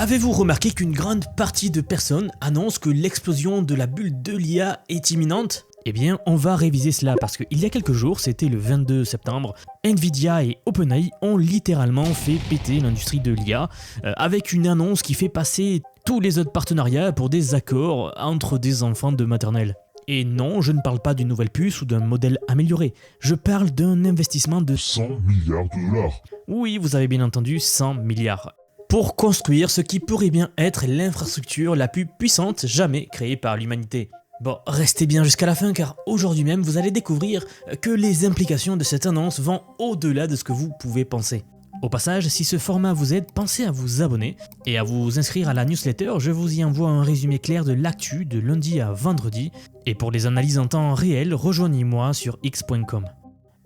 Avez-vous remarqué qu'une grande partie de personnes annoncent que l'explosion de la bulle de l'IA est imminente? Eh bien, on va réviser cela parce qu'il y a quelques jours, c'était le 22 septembre, Nvidia et OpenAI ont littéralement fait péter l'industrie de l'IA avec une annonce qui fait passer tous les autres partenariats pour des accords entre des enfants de maternelle. Et non, je ne parle pas d'une nouvelle puce ou d'un modèle amélioré, je parle d'un investissement de 100 milliards de dollars. Oui, vous avez bien entendu, 100 milliards. Pour construire ce qui pourrait bien être l'infrastructure la plus puissante jamais créée par l'humanité. Bon, restez bien jusqu'à la fin car aujourd'hui même vous allez découvrir que les implications de cette annonce vont au-delà de ce que vous pouvez penser. Au passage, si ce format vous aide, pensez à vous abonner et à vous inscrire à la newsletter, je vous y envoie un résumé clair de l'actu de lundi à vendredi. Et pour les analyses en temps réel, rejoignez-moi sur x.com.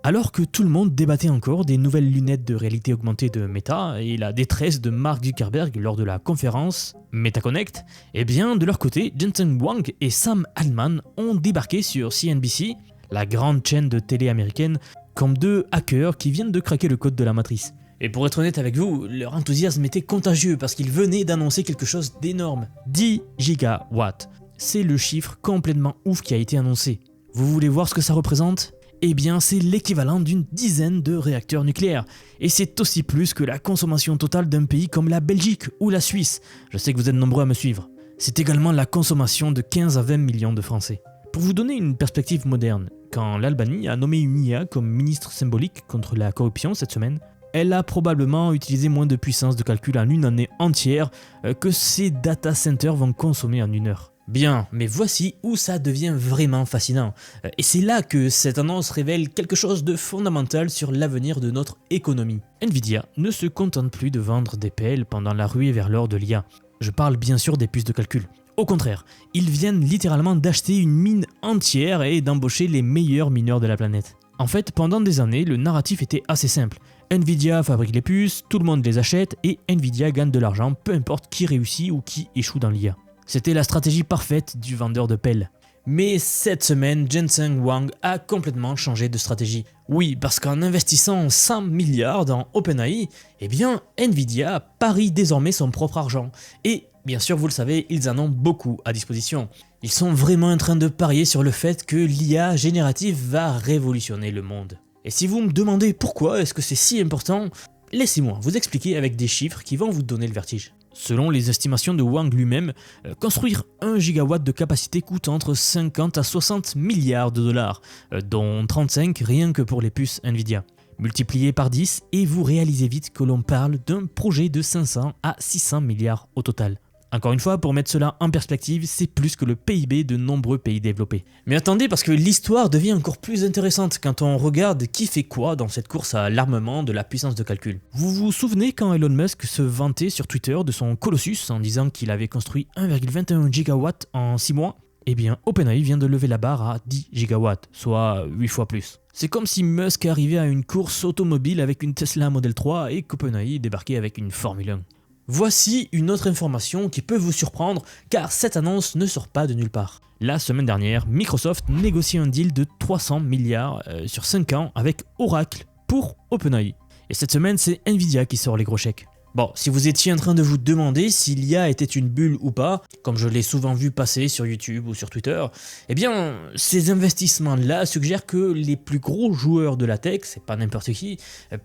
Alors que tout le monde débattait encore des nouvelles lunettes de réalité augmentée de Meta et la détresse de Mark Zuckerberg lors de la conférence MetaConnect, eh bien de leur côté, Jensen Huang et Sam Altman ont débarqué sur CNBC, la grande chaîne de télé américaine, comme deux hackers qui viennent de craquer le code de la matrice. Et pour être honnête avec vous, leur enthousiasme était contagieux parce qu'ils venaient d'annoncer quelque chose d'énorme. 10 gigawatts. C'est le chiffre complètement ouf qui a été annoncé. Vous voulez voir ce que ça représente ? Eh bien, c'est l'équivalent d'une dizaine de réacteurs nucléaires. Et c'est aussi plus que la consommation totale d'un pays comme la Belgique ou la Suisse. Je sais que vous êtes nombreux à me suivre. C'est également la consommation de 15 à 20 millions de Français. Pour vous donner une perspective moderne, quand l'Albanie a nommé une IA comme ministre symbolique contre la corruption cette semaine, elle a probablement utilisé moins de puissance de calcul en une année entière que ces data centers vont consommer en une heure. Bien, mais voici où ça devient vraiment fascinant. Et c'est là que cette annonce révèle quelque chose de fondamental sur l'avenir de notre économie. Nvidia ne se contente plus de vendre des pelles pendant la ruée vers l'or de l'IA. Je parle bien sûr des puces de calcul. Au contraire, ils viennent littéralement d'acheter une mine entière et d'embaucher les meilleurs mineurs de la planète. En fait, pendant des années, le narratif était assez simple. Nvidia fabrique les puces, tout le monde les achète et Nvidia gagne de l'argent, peu importe qui réussit ou qui échoue dans l'IA. C'était la stratégie parfaite du vendeur de pelles. Mais cette semaine, Jensen Huang a complètement changé de stratégie. Oui, parce qu'en investissant 100 milliards dans OpenAI, eh bien, Nvidia parie désormais son propre argent. Et bien sûr, vous le savez, ils en ont beaucoup à disposition. Ils sont vraiment en train de parier sur le fait que l'IA générative va révolutionner le monde. Et si vous me demandez pourquoi est-ce que c'est si important, laissez-moi vous expliquer avec des chiffres qui vont vous donner le vertige. Selon les estimations de Huang lui-même, construire 1 gigawatt de capacité coûte entre 50 à 60 milliards de dollars, dont 35 rien que pour les puces Nvidia. Multipliez par 10 et vous réalisez vite que l'on parle d'un projet de 500 à 600 milliards au total. Encore une fois, pour mettre cela en perspective, c'est plus que le PIB de nombreux pays développés. Mais attendez, parce que l'histoire devient encore plus intéressante quand on regarde qui fait quoi dans cette course à l'armement de la puissance de calcul. Vous vous souvenez quand Elon Musk se vantait sur Twitter de son Colossus en disant qu'il avait construit 1,21 gigawatts en 6 mois ? Eh bien, OpenAI vient de lever la barre à 10 gigawatts, soit 8 fois plus. C'est comme si Musk arrivait à une course automobile avec une Tesla Model 3 et qu'OpenAI débarquait avec une Formule 1. Voici une autre information qui peut vous surprendre car cette annonce ne sort pas de nulle part. La semaine dernière, Microsoft négocie un deal de 300 milliards sur 5 ans avec Oracle pour OpenAI. Et cette semaine, c'est Nvidia qui sort les gros chèques. Bon, si vous étiez en train de vous demander si l'IA était une bulle ou pas, comme je l'ai souvent vu passer sur YouTube ou sur Twitter, eh bien, ces investissements-là suggèrent que les plus gros joueurs de la tech, c'est pas n'importe qui,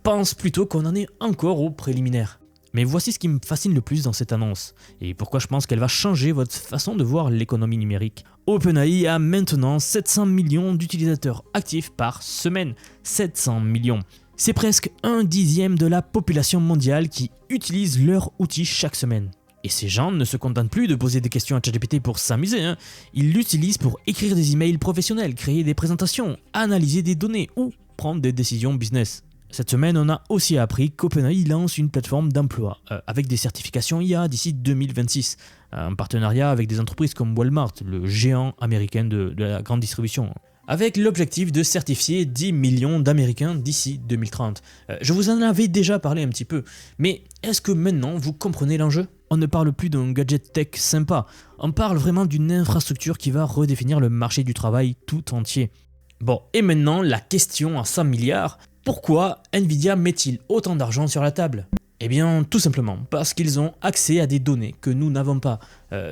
pensent plutôt qu'on en est encore au préliminaire. Mais voici ce qui me fascine le plus dans cette annonce, et pourquoi je pense qu'elle va changer votre façon de voir l'économie numérique. OpenAI a maintenant 700 millions d'utilisateurs actifs par semaine. 700 millions. C'est presque 1/10 de la population mondiale qui utilise leur outil chaque semaine. Et ces gens ne se contentent plus de poser des questions à ChatGPT pour s'amuser, Ils l'utilisent pour écrire des emails professionnels, créer des présentations, analyser des données ou prendre des décisions business. Cette semaine, on a aussi appris qu'OpenAI lance une plateforme d'emploi avec des certifications IA d'ici 2026, en partenariat avec des entreprises comme Walmart, le géant américain de la grande distribution, avec l'objectif de certifier 10 millions d'Américains d'ici 2030. Je vous en avais déjà parlé un petit peu, mais est-ce que maintenant vous comprenez l'enjeu ? On ne parle plus d'un gadget tech sympa, on parle vraiment d'une infrastructure qui va redéfinir le marché du travail tout entier. Bon, et maintenant la question à 100 milliards, pourquoi Nvidia met-il autant d'argent sur la table ? Eh bien, tout simplement parce qu'ils ont accès à des données que nous n'avons pas.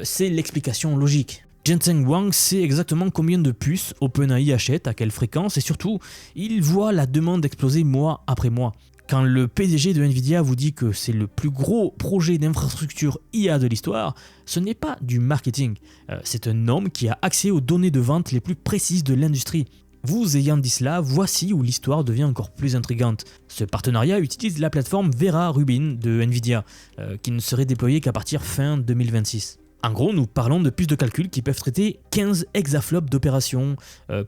C'est l'explication logique. Jensen Huang sait exactement combien de puces OpenAI achète, à quelle fréquence, et surtout, il voit la demande exploser mois après mois. Quand le PDG de Nvidia vous dit que c'est le plus gros projet d'infrastructure IA de l'histoire, ce n'est pas du marketing. C'est un homme qui a accès aux données de vente les plus précises de l'industrie. Vous ayant dit cela, voici où l'histoire devient encore plus intrigante. Ce partenariat utilise la plateforme Vera Rubin de Nvidia, qui ne serait déployée qu'à partir fin 2026. En gros, nous parlons de puces de calcul qui peuvent traiter 15 exaflops d'opérations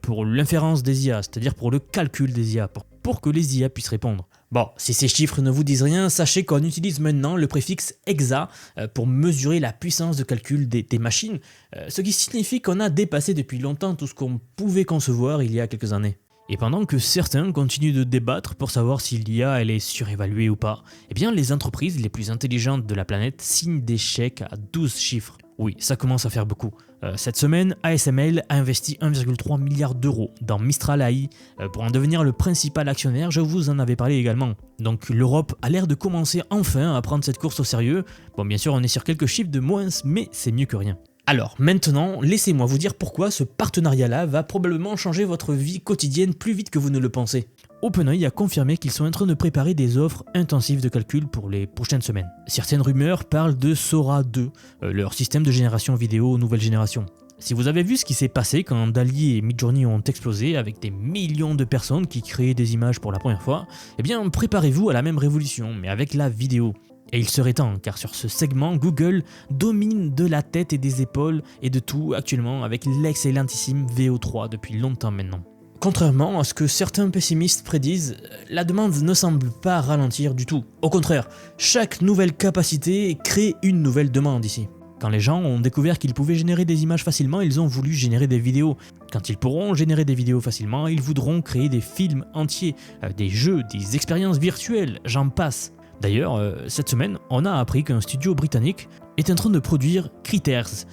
pour l'inférence des IA, c'est-à-dire pour le calcul des IA, pour que les IA puissent répondre. Bon, si ces chiffres ne vous disent rien, sachez qu'on utilise maintenant le préfixe exa pour mesurer la puissance de calcul des machines, ce qui signifie qu'on a dépassé depuis longtemps tout ce qu'on pouvait concevoir il y a quelques années. Et pendant que certains continuent de débattre pour savoir si l'IA elle est surévaluée ou pas, eh bien les entreprises les plus intelligentes de la planète signent des chèques à 12 chiffres. Oui, ça commence à faire beaucoup. Cette semaine, ASML a investi 1,3 milliard d'euros dans Mistral AI pour en devenir le principal actionnaire, je vous en avais parlé également. Donc l'Europe a l'air de commencer enfin à prendre cette course au sérieux. Bon, bien sûr, on est sur quelques chiffres de moins, mais c'est mieux que rien. Alors maintenant, laissez-moi vous dire pourquoi ce partenariat-là va probablement changer votre vie quotidienne plus vite que vous ne le pensez. OpenAI a confirmé qu'ils sont en train de préparer des offres intensives de calcul pour les prochaines semaines. Certaines rumeurs parlent de Sora 2, leur système de génération vidéo nouvelle génération. Si vous avez vu ce qui s'est passé quand DALL-E et Midjourney ont explosé avec des millions de personnes qui créaient des images pour la première fois, eh bien préparez-vous à la même révolution, mais avec la vidéo. Et il serait temps, car sur ce segment, Google domine de la tête et des épaules et de tout actuellement avec l'excellentissime VO3 depuis longtemps maintenant. Contrairement à ce que certains pessimistes prédisent, la demande ne semble pas ralentir du tout. Au contraire, chaque nouvelle capacité crée une nouvelle demande ici. Quand les gens ont découvert qu'ils pouvaient générer des images facilement, ils ont voulu générer des vidéos. Quand ils pourront générer des vidéos facilement, ils voudront créer des films entiers, des jeux, des expériences virtuelles, j'en passe. D'ailleurs, cette semaine, on a appris qu'un studio britannique est en train de produire Critters,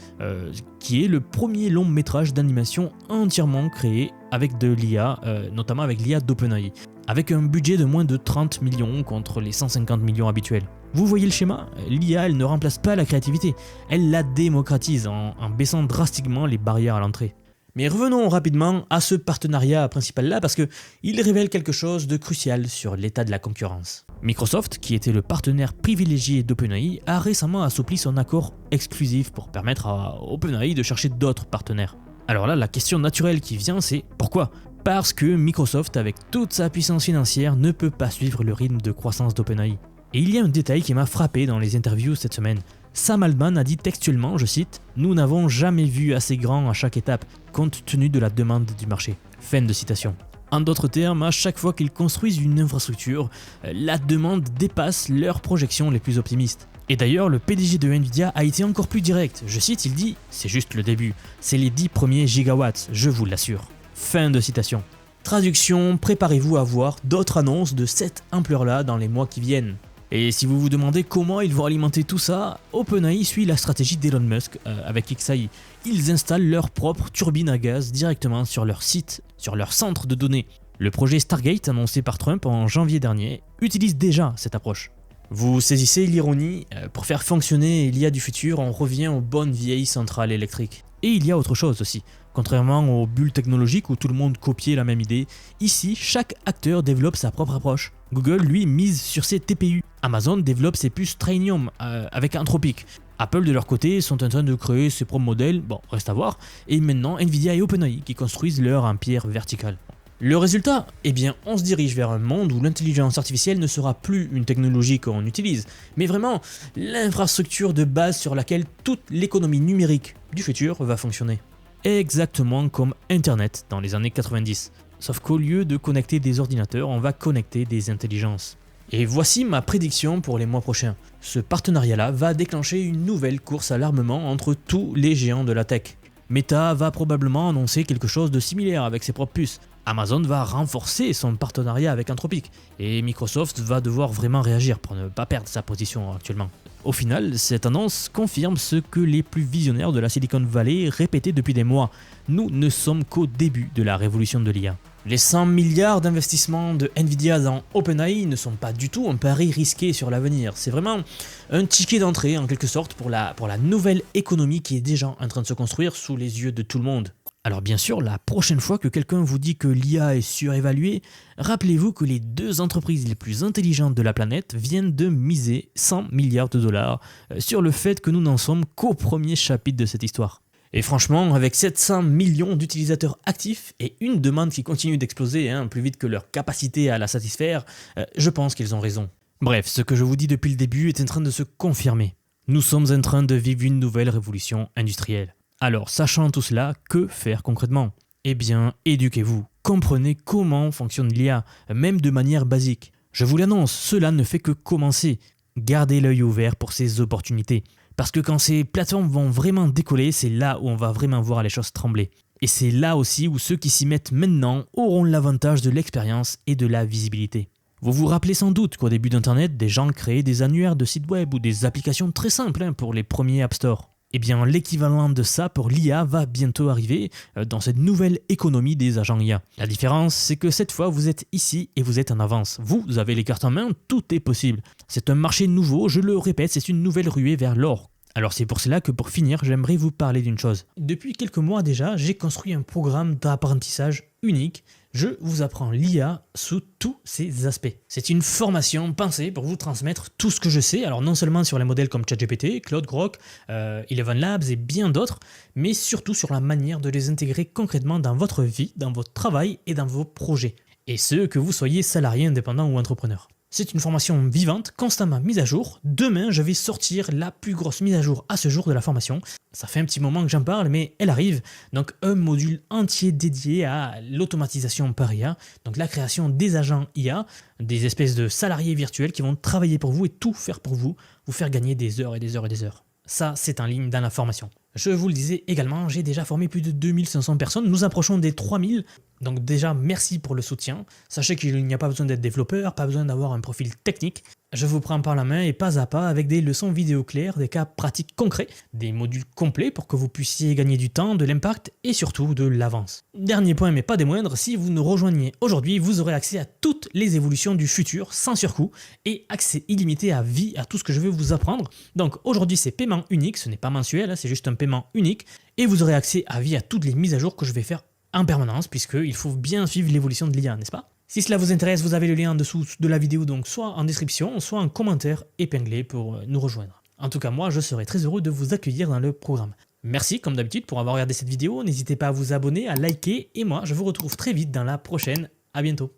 qui est le premier long métrage d'animation entièrement créé avec de l'IA, notamment avec l'IA d'OpenAI, avec un budget de moins de 30 millions contre les 150 millions habituels. Vous voyez le schéma? L'IA, elle ne remplace pas la créativité, elle la démocratise en baissant drastiquement les barrières à l'entrée. Mais revenons rapidement à ce partenariat principal-là parce qu'il révèle quelque chose de crucial sur l'état de la concurrence. Microsoft, qui était le partenaire privilégié d'OpenAI, a récemment assoupli son accord exclusif pour permettre à OpenAI de chercher d'autres partenaires. Alors là, la question naturelle qui vient, c'est pourquoi ? Parce que Microsoft, avec toute sa puissance financière, ne peut pas suivre le rythme de croissance d'OpenAI. Et il y a un détail qui m'a frappé dans les interviews cette semaine. Sam Altman a dit textuellement, je cite, « Nous n'avons jamais vu assez grand à chaque étape, compte tenu de la demande du marché. » Fin de citation. En d'autres termes, à chaque fois qu'ils construisent une infrastructure, la demande dépasse leurs projections les plus optimistes. Et d'ailleurs, le PDG de Nvidia a été encore plus direct. Je cite, il dit « C'est juste le début. C'est les 10 premiers gigawatts, je vous l'assure. » Fin de citation. Traduction, préparez-vous à voir d'autres annonces de cette ampleur-là dans les mois qui viennent. Et si vous vous demandez comment ils vont alimenter tout ça, OpenAI suit la stratégie d'Elon Musk avec XAI. Ils installent leur propre turbine à gaz directement sur leur site, sur leur centre de données. Le projet Stargate annoncé par Trump en janvier dernier utilise déjà cette approche. Vous saisissez l'ironie, pour faire fonctionner l'IA du futur, on revient aux bonnes vieilles centrales électriques. Et il y a autre chose aussi. Contrairement aux bulles technologiques où tout le monde copiait la même idée, ici chaque acteur développe sa propre approche. Google lui mise sur ses TPU. Amazon développe ses puces Trainium avec Anthropic. Apple de leur côté sont en train de créer ses propres modèles, bon reste à voir, et maintenant Nvidia et OpenAI qui construisent leur empire vertical. Le résultat? Eh bien on se dirige vers un monde où l'intelligence artificielle ne sera plus une technologie qu'on utilise, mais vraiment l'infrastructure de base sur laquelle toute l'économie numérique du futur va fonctionner. Exactement comme Internet dans les années 90. Sauf qu'au lieu de connecter des ordinateurs, on va connecter des intelligences. Et voici ma prédiction pour les mois prochains. Ce partenariat-là va déclencher une nouvelle course à l'armement entre tous les géants de la tech. Meta va probablement annoncer quelque chose de similaire avec ses propres puces. Amazon va renforcer son partenariat avec Anthropic. Et Microsoft va devoir vraiment réagir pour ne pas perdre sa position actuellement. Au final, cette annonce confirme ce que les plus visionnaires de la Silicon Valley répétaient depuis des mois. Nous ne sommes qu'au début de la révolution de l'IA. Les 100 milliards d'investissements de Nvidia dans OpenAI ne sont pas du tout un pari risqué sur l'avenir. C'est vraiment un ticket d'entrée en quelque sorte pour la nouvelle économie qui est déjà en train de se construire sous les yeux de tout le monde. Alors bien sûr, la prochaine fois que quelqu'un vous dit que l'IA est surévaluée, rappelez-vous que les deux entreprises les plus intelligentes de la planète viennent de miser 100 milliards de dollars sur le fait que nous n'en sommes qu'au premier chapitre de cette histoire. Et franchement, avec 700 millions d'utilisateurs actifs et une demande qui continue d'exploser plus vite que leur capacité à la satisfaire, je pense qu'ils ont raison. Bref, ce que je vous dis depuis le début est en train de se confirmer. Nous sommes en train de vivre une nouvelle révolution industrielle. Alors, sachant tout cela, que faire concrètement? Eh bien, éduquez-vous. Comprenez comment fonctionne l'IA, même de manière basique. Je vous l'annonce, cela ne fait que commencer. Gardez l'œil ouvert pour ces opportunités. Parce que quand ces plateformes vont vraiment décoller, c'est là où on va vraiment voir les choses trembler. Et c'est là aussi où ceux qui s'y mettent maintenant auront l'avantage de l'expérience et de la visibilité. Vous vous rappelez sans doute qu'au début d'Internet, des gens créaient des annuaires de sites web ou des applications très simples pour les premiers App Store. Eh bien, l'équivalent de ça pour l'IA va bientôt arriver dans cette nouvelle économie des agents IA. La différence, c'est que cette fois, vous êtes ici et vous êtes en avance. Vous avez les cartes en main, tout est possible. C'est un marché nouveau, je le répète, c'est une nouvelle ruée vers l'or. Alors c'est pour cela que pour finir, j'aimerais vous parler d'une chose. Depuis quelques mois déjà, j'ai construit un programme d'apprentissage unique. Je vous apprends l'IA sous tous ses aspects. C'est une formation pensée pour vous transmettre tout ce que je sais, alors non seulement sur les modèles comme ChatGPT, Claude, Grok, Eleven Labs et bien d'autres, mais surtout sur la manière de les intégrer concrètement dans votre vie, dans votre travail et dans vos projets. Et ce, que vous soyez salarié, indépendant ou entrepreneur. C'est une formation vivante, constamment mise à jour. Demain, je vais sortir la plus grosse mise à jour à ce jour de la formation. Ça fait un petit moment que j'en parle, mais elle arrive. Donc un module entier dédié à l'automatisation par IA, donc la création des agents IA, des espèces de salariés virtuels qui vont travailler pour vous et tout faire pour vous faire gagner des heures et des heures et des heures. Ça, c'est en ligne dans la formation. Je vous le disais également, j'ai déjà formé plus de 2500 personnes, nous approchons des 3000. Donc déjà, merci pour le soutien. Sachez qu'il n'y a pas besoin d'être développeur, pas besoin d'avoir un profil technique. Je vous prends par la main et pas à pas avec des leçons vidéo claires, des cas pratiques concrets, des modules complets pour que vous puissiez gagner du temps, de l'impact et surtout de l'avance. Dernier point mais pas des moindres, si vous nous rejoignez aujourd'hui, vous aurez accès à toutes les évolutions du futur sans surcoût et accès illimité à vie à tout ce que je vais vous apprendre. Donc aujourd'hui c'est paiement unique, ce n'est pas mensuel, c'est juste un paiement unique et vous aurez accès à vie à toutes les mises à jour que je vais faire en permanence, puisqu'il faut bien suivre l'évolution de l'IA, n'est-ce pas? Si cela vous intéresse, vous avez le lien en dessous de la vidéo, donc soit en description, soit en commentaire épinglé pour nous rejoindre. En tout cas, moi, je serai très heureux de vous accueillir dans le programme. Merci, comme d'habitude, pour avoir regardé cette vidéo. N'hésitez pas à vous abonner, à liker, et moi, je vous retrouve très vite dans la prochaine. À bientôt.